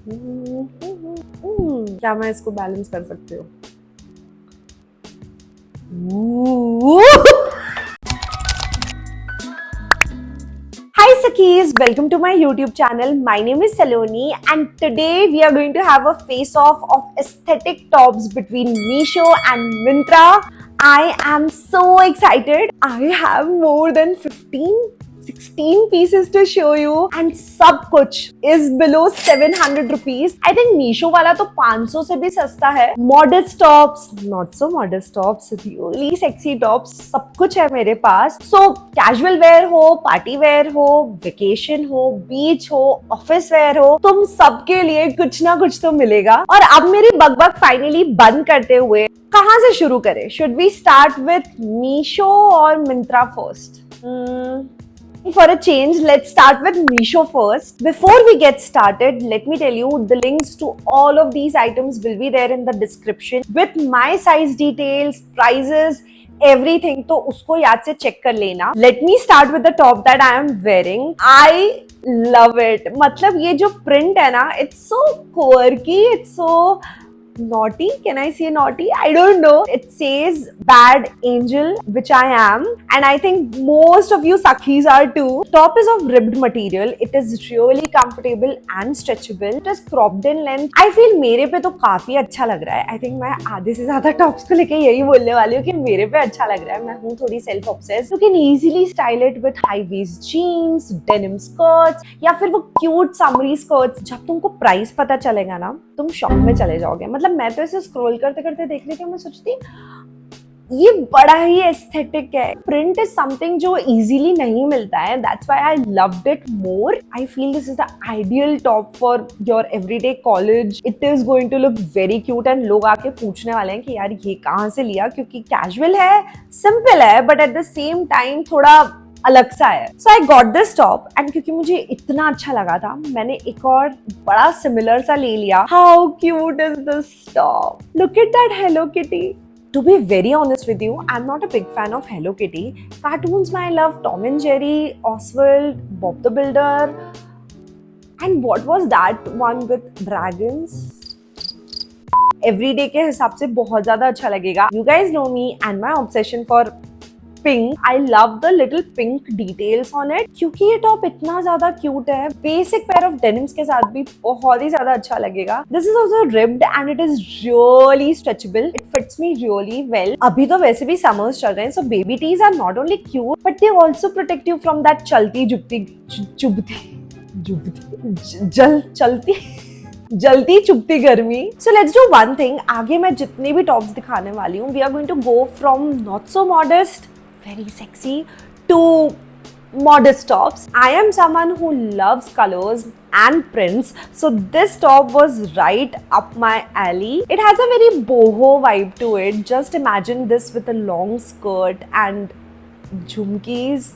क्या मैं इसको बैलेंस कर सकती हूँ? Hi Sakis, welcome to my YouTube channel. My name is Saloni and today we are going to have a face-off of aesthetic tops between Meesho and Myntra. I am so excited. I have more than 16 pieces to show you and सब कुछ is below 700 rupees. I think Meesho वाला तो 500 से भी सस्ता है. Modest tops, not so modest tops, really sexy tops, सब कुछ है मेरे पास. So casual wear हो, party wear हो, vacation हो, beach हो, office wear हो, तुम सबके लिए कुछ ना कुछ तो मिलेगा. और अब मेरी बकबक फाइनली बंद करते हुए कहाँ से शुरू करें? Should we start with Meesho or Myntra first? For a change, let's start with Meesho first. Before we get started, let me tell you the links to all of these items will be there in the description with my size details, prices, everything. तो उसको याद से check कर लेना. Let me start with the top that I am wearing. I love it. मतलब ये जो print है ना, it's so quirky, it's so naughty. Can I say naughty? I don't know. It says bad angel, which I am, and I think most of you Sakhis are too. Top is of ribbed material. It is really comfortable and stretchable. It is cropped in length. I feel मेरे पे तो काफी अच्छा लग रहा है. I think मैं आधे से ज्यादा टॉप्स को लेके यही बोलने वाली हूँ कि मेरे पे अच्छा लग रहा है. मैं हूँ थोड़ी self obsessed. You can easily style it with high waist jeans, denim skirts या फिर वो cute summery skirts. जब तुमको प्राइस पता चलेगा ना, तुम शॉक में चले जाओगे. मतलब मैं तो ऐसे स्क्रॉल करते करते देख रही थी, मैं सोचती ये बड़ा ही एस्थेटिक है. प्रिंट इज समथिंग जो इजीली नहीं मिलता है. That's why I loved it more. I feel this is the ideal top for your everyday college. It is going to look very cute and लोग आके पूछने वाले हैं कि यार ये कहाँ से लिया, क्योंकि कैजुअल है, सिंपल है, but at the same time थोड़ा अलग सा है. So I got this top and क्योंकि मुझे इतना अच्छा लगा था, मैंने एक और बड़ा सिमिलर सा ले लिया. How cute is this top. Look at that hello kitty. To be very honest with you, I'm not a big fan of Hello Kitty. Cartoons में I love Tom and Jerry, Oswald, Bob the Builder, and what was that one with dragons? Everyday के हिसाब से बहुत ज़्यादा अच्छा लगेगा. You guys know me and my obsession for pink. I love the little pink details on it. क्योंकि ये top इतना ज्यादा क्यूट है, बेसिक पेयर ऑफ डेनिम्स के साथ भी बहुत ही ज्यादा अच्छा लगेगा. This is also ribbed and it is really stretchable. It fits me really well. अभी तो वैसे भी summers चल रहे हैं, so baby tees are not only cute but they also protect you from that चलती जलती चुपती गर्मी. So let's do one thing. आगे मैं जितने भी टॉप्स दिखाने वाली हूँ, we are going to go from not so modest, very sexy to modest tops. I am someone who loves colors and prints, so this top was right up my alley. It has a very boho vibe to it. Just imagine this with a long skirt and jhumkis.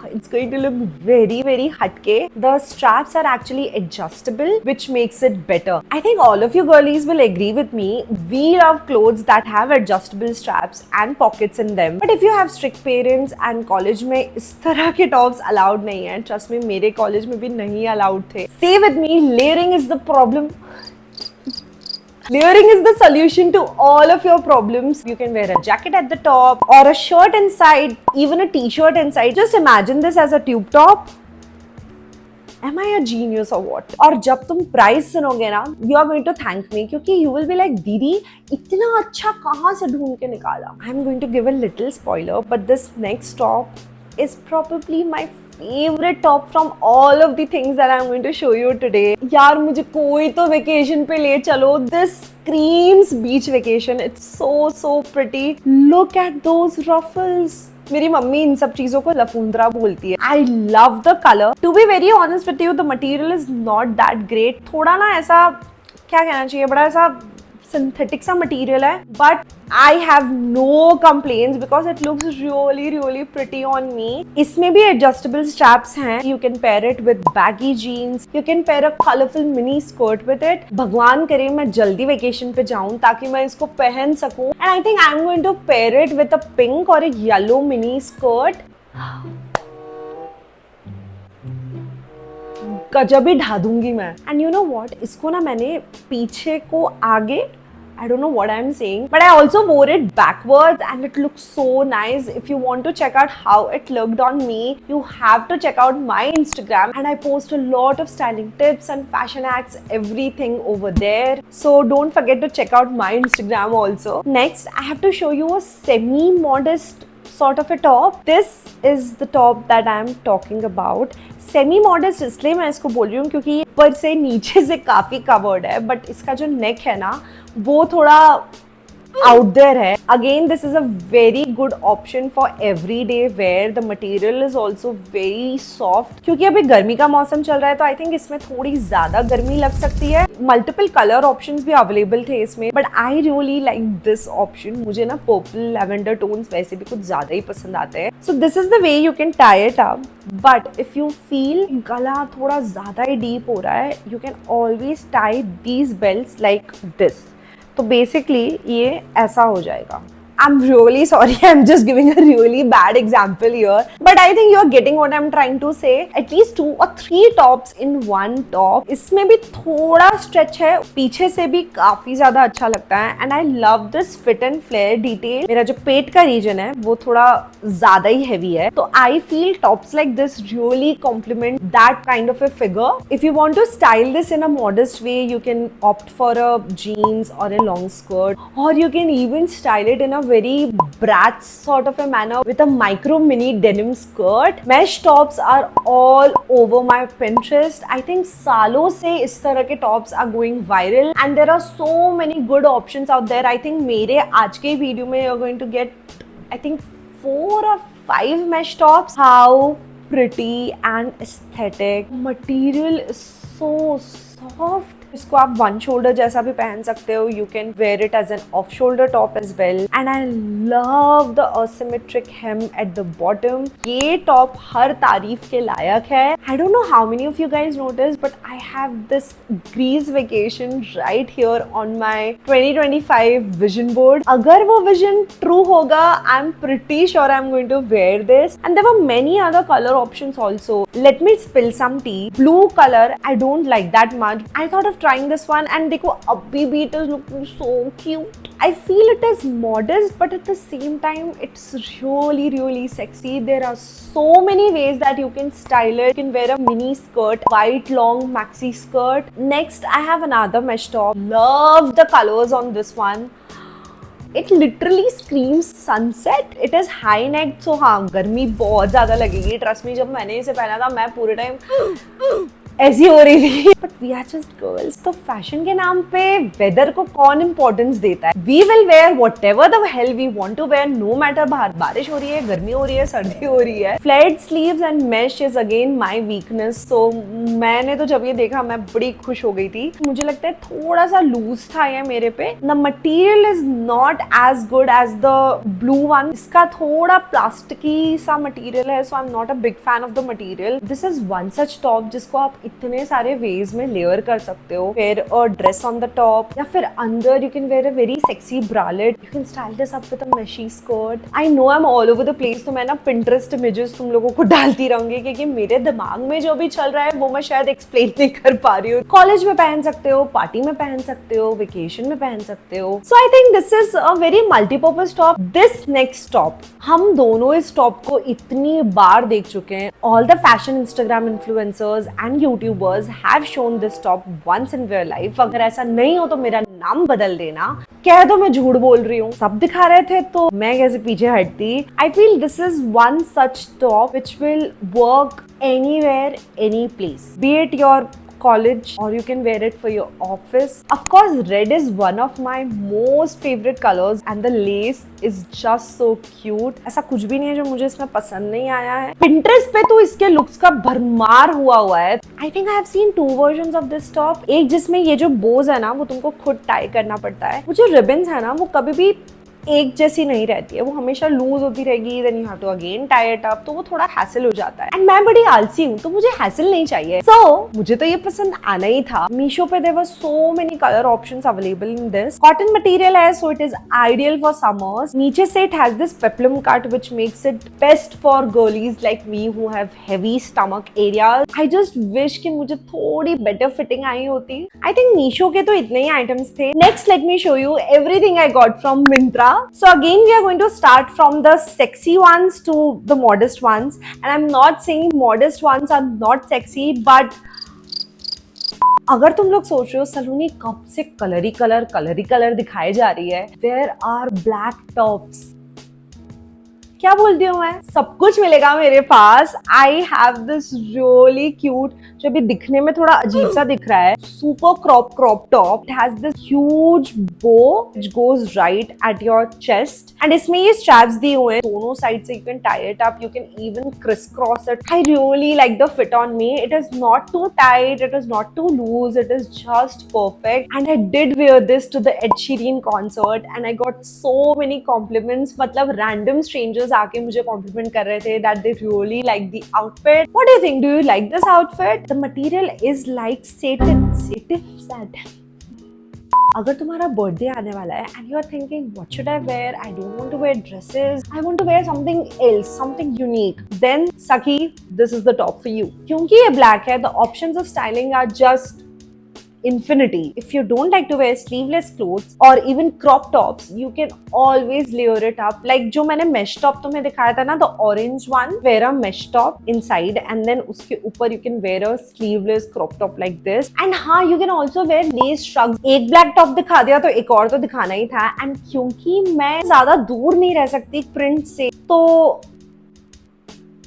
It's going to look very, very hatke. The straps are actually adjustable, which makes it better. I think all of you girlies will agree with me. We love clothes that have adjustable straps and pockets in them. But if you have strict parents and college में इस तरह के tops allowed नहीं हैं, trust me, मेरे college में भी नहीं allowed थे. Stay with me. Layering is the problem. Layering is the solution to all of your problems. You can wear a jacket at the top or a shirt inside, even a t-shirt inside. Just imagine this as a tube top. Am I a genius or what? और जब तुम price सुनोगे ना, you are going to thank me क्योंकि you will be like, दीदी इतना अच्छा कहाँ से ढूंढ के निकाला. I'm going to give a little spoiler, but this next top is probably my favorite top from all of the things that I'm going to show you today. यार मुझे कोई तो vacation पे ले चलो. This screams beach vacation. It's so pretty. Look at those ruffles. मेरी mummy इन सब चीजों को लफुंद्रा बोलती है. I love the color. To be very honest with you, the material is not that great. थोड़ा ना ऐसा क्या कहना चाहिए, बड़ा ऐसा सिंथेटिक सा मटेरियल है, but I have no complaints because it looks really pretty on me. इसमें भी एडजस्टेबल स्ट्रैप्स हैं. You can pair it with baggy jeans. You can pair a colourful mini skirt with it. भगवान करे मैं जल्दी vacation पे जाऊं ताकि मैं इसको पहन सकूं. And I think I am going to pair it with a pink और एक येलो मिनी स्कर्ट. गजब ही ढा दूंगी मैं। एंड यू नो व्हाट, इसको ना मैंने पीछे को आगे, I don't know what I'm saying, but I also wore it backwards and it looks so nice. If you want to check out how it looked on me, you have to check out my Instagram, and I post a lot of styling tips and fashion hacks, everything over there. So don't forget to check out my Instagram also. Next, I have to show you a semi-modest sort of a top. This is the top that I am talking about. Semi modest इसलिए मैं इसको बोल रही हूँ क्योंकि ये ऊपर से नीचे से काफी कवर्ड है, बट इसका जो नेक है ना वो थोड़ा आउट देयर है. Again this is a very good option for every day wear. The material is also very soft. क्योंकि अभी गर्मी का मौसम चल रहा है तो आई थिंक इसमें थोड़ी ज्यादा गर्मी लग सकती है. मल्टीपल कलर ऑप्शंस भी अवेलेबल थे इसमें, but I really like this option. मुझे ना पर्पल लैवेंडर टोन्स वैसे भी कुछ ज्यादा ही पसंद आते हैं. So this is the way you can tie it up. But if you feel गला थोड़ा ज्यादा ही डीप हो रहा है, you can always tie these belts like this. तो बेसिकली ये ऐसा हो जाएगा. I'm really sorry, I'm just giving a really bad example here, but I think you're getting what I'm trying to say. At least 2 or 3 tops in one top. इसमें भी थोड़ा stretch है, पीछे से भी काफी ज्यादा अच्छा लगता है. And I love this fit and flare detail. मेरा जो पेट का region है वो थोड़ा ज्यादा ही heavy है, तो I feel tops like this really complement that kind of a figure. If you want to style this in a modest way, you can opt for a jeans or a long skirt, or you can even style it in a very brat sort of a manner with a micro mini denim skirt. Mesh tops are all over my Pinterest. I think सालों से इस तरह के tops are going viral and there are so many good options out there. I think मेरे आज के video में you're going to get I think 4 or 5 mesh tops. How pretty and aesthetic. Material is so soft. इसको आप one shoulder जैसा भी पहन सकते हो. You can wear it as an off shoulder top as well. And I love the asymmetric hem at the bottom. ये top हर तारीफ के लायक है. I don't know how many of you guys notice, but I have this Greece vacation right here on my 2025 vision board. अगर वो vision true होगा, I am pretty sure I am going to wear this. And there were many other colour options also. Let me spill some tea. Blue colour I don't like that much. I thought of trying this one and देखो अभी भी it is looking so cute. I feel it is modest but at the same time it's really sexy. There are so many ways that you can style it. You can wear a mini skirt, white long maxi skirt. Next I have another mesh top. Love the colors on this one. It literally screams sunset. It is high neck, so हाँ गर्मी बहुत ज़्यादा लगेगी. Trust me, जब मैंने इसे पहना था मैं पूरे टाइम ऐसी हो रही थी. But we are just girls, तो फैशन के नाम पे वेदर को कौन इंपॉर्टेंस देता है. We will wear whatever the hell we want to wear, no matter बाहर बारिश हो रही है, गर्मी हो रही है, सर्दी हो रही है. Flared sleeves and mesh is again my weakness. So मैंने तो जब ये देखा मैं बड़ी खुश हो गई थी. मुझे लगता है थोड़ा सा लूज था ये मेरे पे. The material is not as good as the blue one. इसका थोड़ा प्लास्टिकी सा मटीरियल है, so I am not a big fan of the material. This is one such top जिसको आप इतने सारे वेज में लेयर कर सकते हो. Wear a dress on the top या फिर अंदर you can wear a very sexy bralette. You can style this up with a meshy skirt. I know I am all over the place, तो मैं ना Pinterest images तुम लोगों को डालती रहूंगी क्योंकि मेरे दिमाग में जो भी चल रहा है वो मैं शायद एक्सप्लेन नहीं कर पा रही हूँ. कॉलेज में पहन सकते हो, पार्टी में पहन सकते हो, वेकेशन में पहन सकते हो. So I think this is a very multipurpose top. This next top, हम दोनों इस टॉप को इतनी बार देख चुके हैं. All the fashion Instagram influencers and YouTubers have shown this top once in their life. अगर ऐसा नहीं हो तो मेरा नाम बदल देना. कह दो मैं झूठ बोल रही हूँ. सब दिखा रहे थे तो मैं कैसे पीछे हटती. I feel this is one such top which will work anywhere, any place. Be it your college or you can wear it for your office. Of course, red is one of my most favorite colors and the lace is just so cute. ऐसा कुछ भी नहीं है जो मुझे इसमें पसंद नहीं आया है. Pinterest पे तो इसके लुक्स का भरमार हुआ है. I think I have seen 2 versions of this top. एक जिसमें ये जो बोज है ना वो तुमको खुद टाई करना पड़ता है. वो जो रिबन्स है ना वो कभी भी एक जैसी नहीं रहती है, वो हमेशा लूज होती रहेगी, then you have to again tie it up, तो वो थोड़ा हैसल हो जाता है। एंड मैं बड़ी आलसी हूँ तो मुझे हैसल नहीं चाहिए, सो मुझे तो ये पसंद आना ही था। मीशो पे there were so many colour options available in this. Cotton material है, so it is ideal for summers. नीचे से it has this peplum cut which makes it best for girlies like me who have heavy stomach areas. I just wish कि मुझे थोड़ी better fitting आई होती। I think Meesho के तो इतने ही items थे। Next let me show you everything I got from Myntra. So again we are going to start from the sexy ones to the modest ones, and I'm not saying modest ones are not sexy, but अगर तुम लोग सोच रहे हो सलोनी कब से colour ही colour दिखाई जा रही है, where are black tops? क्या बोलती हूँ मैं, सब कुछ मिलेगा मेरे पास। I have this really cute, जो अभी दिखने में थोड़ा अजीब सा दिख रहा है, super crop top. It has this huge bow which goes right at your chest, and इसमें ये स्ट्रैप्स दिए हुए हैं दोनों साइड से। You can tie it up, you can even criss cross it. I really like the fit on me. It is not too tight, it is not too loose, it is just perfect. And I did wear this to the Ed Sheeran concert and I got so many compliments. मतलब random strangers आके मुझे compliment कर रहे थे that they really like the outfit. What do you think, do you like this outfit? The material is like satin। अगर तुम्हारा birthday आने वाला है and you are thinking what should I wear, I don't want to wear dresses, I want to wear something else, something unique, then सखी this is the top for you. क्योंकि ये black है, the options of styling are just infinity. If you don't like to wear sleeveless clothes or even crop tops, you can always layer it up. Like जो मैंने mesh top तुम्हें दिखाया था ना, the orange one, wear a mesh top inside and then उसके ऊपर you can wear a sleeveless crop top like this. And हाँ, you can also wear lace shrugs. एक black top दिखा दिया तो एक और तो दिखाना ही था। And क्योंकि मैं ज्यादा दूर नहीं रह सकती print से, तो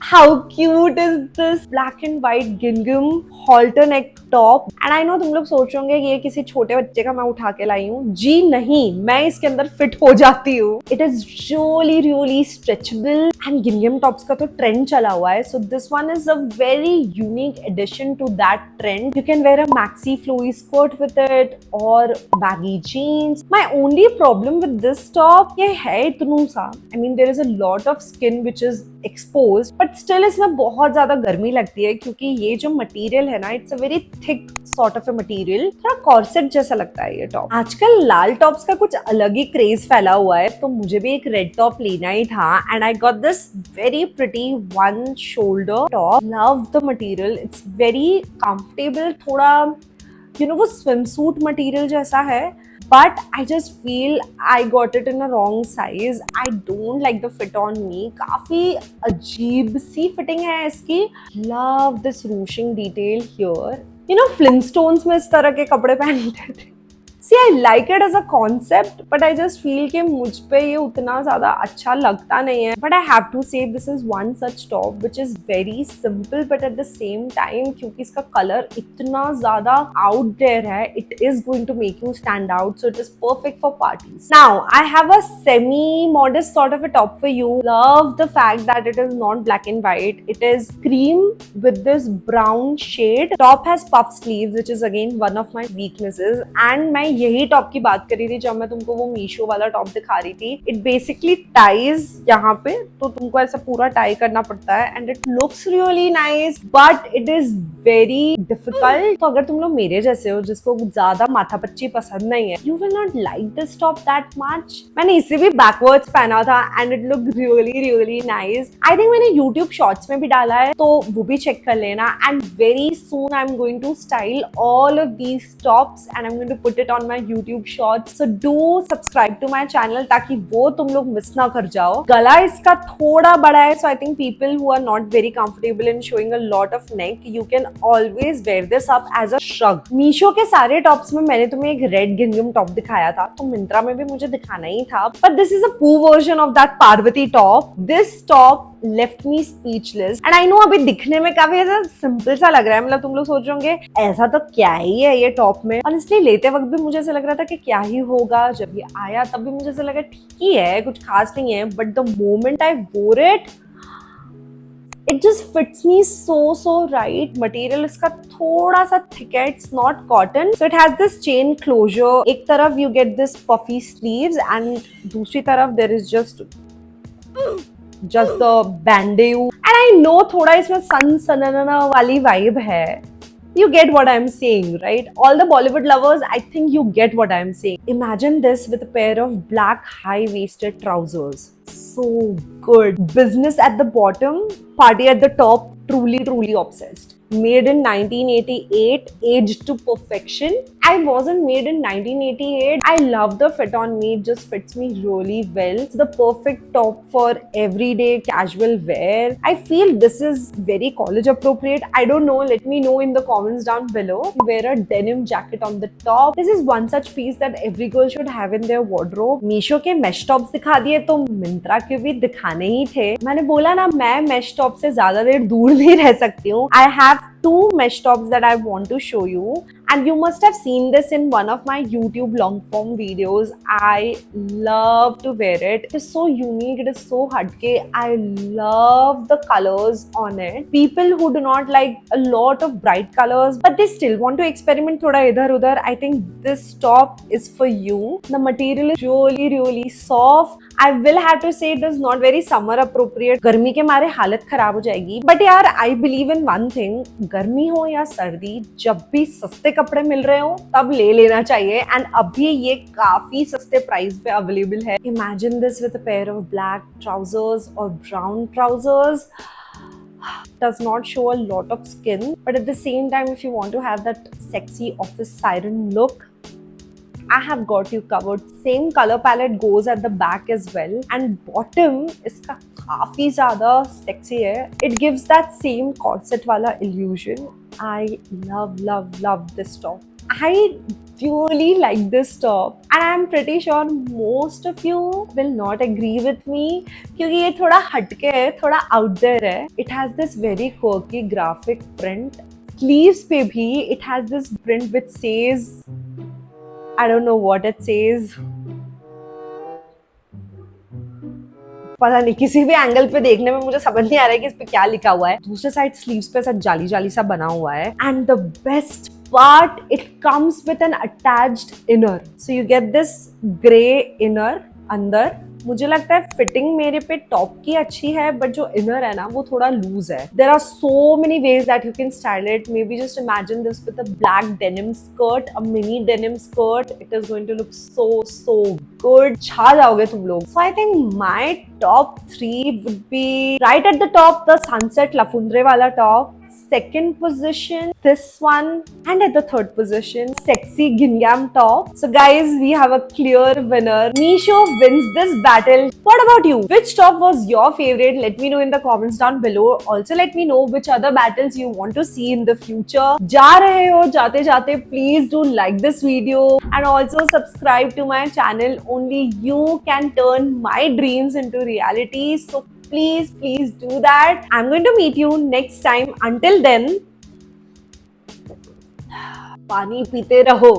how cute is this black and white gingham halter neck top? And I know तुम लोग सोच रहे होंगे कि ये किसी छोटे बच्चे का मैं उठा के लाई हूँ। जी नहीं, मैं इसके अंदर फिट हो जाती हूँ। It is really stretchable and gingham tops का तो ट्रेंड चला हुआ है, so this one is a very unique addition to that trend. You can wear a maxi flowy skirt with it or baggy jeans. My only problem with this top ये है इतनू सा, I mean there is a lot of skin which is exposed, but still इसमें बहुत ज्यादा गर्मी लगती है क्योंकि ये जो मटेरियल है ना, it's a very thick sort of a material, थोड़ा कॉर्सेट जैसा लगता है ये टॉप। आजकल लाल टॉप्स का कुछ अलग ही क्रेज फैला हुआ है, तो मुझे भी एक रेड टॉप लेना ही था and I got this very pretty one shoulder top. Love the material, it's very comfortable, थोड़ा यू नो वो स्विमसूट मटेरियल जैसा है, but I just feel I got it in a wrong size. I don't like the fit on me. काफी अजीब सी fitting है इसकी। Love this ruching detail here. You know, Flintstones में इस तरह के कपड़े पहनते थे। See, I like it as a concept, but I just feel कि मुझ पे ये उतना ज़्यादा अच्छा लगता नहीं है। But I have to say this is one such top which is very simple, but at the same time क्योंकि इसका कलर इतना ज़्यादा out there है, it is going to make you stand out, so it is perfect for parties. Now, I have a semi-modest sort of a top for you. Love the fact that it is not black and white. It is cream with this brown shade. Top has puff sleeves, which is again one of my weaknesses. And मैं यही top की बात कर रही थी जब मैं तुमको वो मीशो वाला टॉप दिखा रही थी। इट बेसिकली टाइज यहाँ पे, तो तुमको ऐसा पूरा टाई करना पड़ता है and it looks really nice, but it is very difficult. तो अगर तुम लोग मेरे जैसे हो जिसको ज्यादा माथापच्ची पसंद नहीं है, you will not like this top that much. मैंने इसे भी बैकवर्ड्स पहना था and it look really nice. I think मैंने यूट्यूब शॉर्ट्स में भी डाला है, तो वो भी चेक कर लेना। And very soon I am going to style all of these tops and I am going to put it on my YouTube shorts. So do subscribe to my channel ताकि वो तुम लोग मिस ना कर जाओ। गला इसका थोड़ा बड़ा है, so I think people who are not very comfortable in showing a lot of neck, you can always wear this up as a shrug. Meesho के सारे टॉप्स में मैंने तुम्हें एक रेड गिंघम टॉप दिखाया था, तो मिंत्रा में भी मुझे दिखाना ही था, but this is a poo version of that Parvati top. This top left me speechless and I know अभी दिखने में काफी ऐसा सिंपल सा लग रहा है। मतलब तुम लोग सोच रहे होंगे ऐसा तो क्या ही है ये टॉप में। ऑनेस्टली लेते वक्त भी मुझे ऐसा लग रहा था कि क्या ही होगा, जब ये आया तब भी मुझे ऐसा लगा ठीक ही है, कुछ खास नहीं है, बट द मोमेंट आई वोर it, It just fits me so right. Material इसका थोड़ा सा thick है. It's not cotton. So it has this chain closure. एक तरफ you get this puffy sleeves and दूसरी तरफ there is just the bandeau. And I know थोड़ा इसमें सनसनाना वाली vibe है. You get what I'm saying, right? All the Bollywood lovers, I think you get what I'm saying. Imagine this with a pair of black high-waisted trousers. So good. Business at the bottom, party at the top, truly obsessed. Made in 1988, aged to perfection. I wasn't made in 1988. I love the fit on me. It just fits me really well. It's the perfect top for everyday casual wear. I feel this is very college appropriate. I don't know. Let me know in the comments down below. Wear a denim jacket on the top. This is one such piece that every girl should have in their wardrobe. Meesho के mesh tops दिखा दिए तो Myntra के भी दिखाने ही थे. मैंने बोला ना मैं mesh top से ज्यादा देर दूर नहीं रह सकती हूँ. I have two mesh tops that I want to show you, and you must have seen this in one of my YouTube long form videos. I love to wear it. It is so unique, it is so hatke. I love the colors on it. People who do not like a lot of bright colors but they still want to experiment thoda idhar udhar, I think this top is for you. The material is really soft. I will have to say it is not very summer appropriate. गर्मी के मारे हालत खराब हो जाएगी. But यार I believe in one thing. गर्मी हो या सर्दी, जब भी सस्ते कपड़े मिल रहे हो तब ले लेना चाहिए. एंड अभी ये काफी सस्ते प्राइस पे अवेलेबल है. Imagine this with a pair of black trousers or brown trousers. Does not show a lot of skin, but at the same time, if you want to have that sexy office siren look, I have got you covered. Same color palette goes at the back as well. And bottom इसका काफी ज़्यादा sexy है. It gives that same corset वाला illusion. I love this top. I really like this top. And I'm pretty sure most of you will not agree with me क्योंकि ये थोड़ा हटके है, थोड़ा out there है. It has this very quirky graphic print. Sleeves पे भी it has this print which says, I don't know what it says. पता नहीं, किसी भी एंगल पे देखने में मुझे समझ नहीं आ रहा है कि इस पे क्या लिखा हुआ है. दूसरे साइड स्लीव्स पे ऐसा जाली सा बना हुआ है. And the best part, it comes with N attached inner. So you get this grey inner अंदर. मुझे लगता है फिटिंग मेरे पे टॉप की अच्छी है बट जो इनर है ना वो थोड़ा लूज है. There are so many ways that you can style it. Maybe just imagine this with a black denim skirt, a mini denim skirt. It is going to look so good. छा जाओगे तुम लोग. So I think my top 3 would be right at the top the sunset लफुंद्रे वाला top. Second position, this one, and at the third position, sexy gingham top. So guys, we have a clear winner. Meesho wins this battle. What about you? Which top was your favorite? Let me know in the comments down below. Also let me know which other battles you want to see in the future. जा रहे हो जाते जाते please do like this video and also subscribe to my channel. Only you can turn my dreams into reality. So please do that. I'm going to meet you next time. Until then, पानी पीते रहो.